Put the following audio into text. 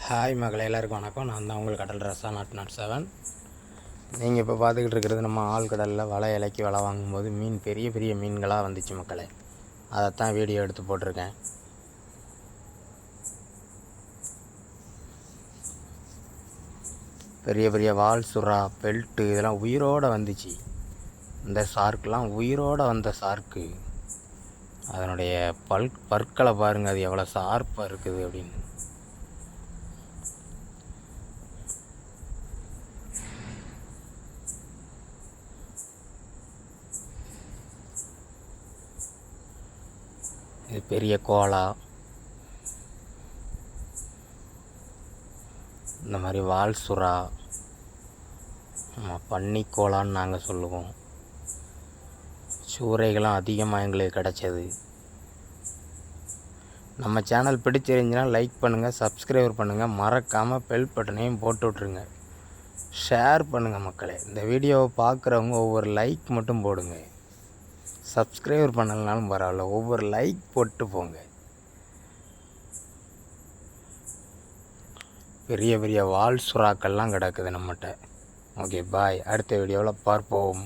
Hi மகளே, எல்லாருக்கும் வணக்கம். நான் தான் உங்கள் கடல் ரசா நாட் 7. நீங்கள் இப்போ பார்த்துக்கிட்டு இருக்கிறது நம்ம ஆழ்கடலில் வலை இலைக்கு வலை வாங்கும்போது பெரிய பெரிய மீன்களாக வந்துச்சு மக்களே. அதைத்தான் வீடியோ எடுத்து போட்டிருக்கேன். பெரிய பெரிய வால் சுறா, பெல்ட்டு இதெல்லாம் உயிரோடு வந்துச்சு. இந்த ஷார்க்கெலாம் உயிரோடு வந்த ஷார்க்கு. அதனுடைய பற்களை பாருங்கள், அது எவ்வளோ ஷார்ப்பாக இருக்குது அப்படின்னு. இது பெரிய கோலா, இந்த மாதிரி வால் சுறா, பன்னி கோலான்னு நாங்கள் சொல்லுவோம். சூறைகளும் அதிகமாக எங்களுக்கு கிடச்சது. நம்ம சேனல் பிடிச்சிருந்துச்சுன்னா லைக் பண்ணுங்கள், சப்ஸ்கிரைபர் பண்ணுங்கள், மறக்காமல் பெல் பட்டனையும் போட்டு விட்ருங்க. ஷேர் பண்ணுங்கள் மக்களே. இந்த வீடியோவை பார்க்குறவங்க ஒவ்வொரு லைக் மட்டும் போடுங்க. சப்ஸ்கிரைபர் பண்ணலனாலும் பரவாயில்ல, ஒவ்வொரு லைக் போட்டு போங்க. பெரிய பெரிய வால் சுறாக்கள்லாம் கிடக்குது நம்மகிட்ட. ஓகே, பாய். அடுத்த வீடியோவில் பார்ப்போம்.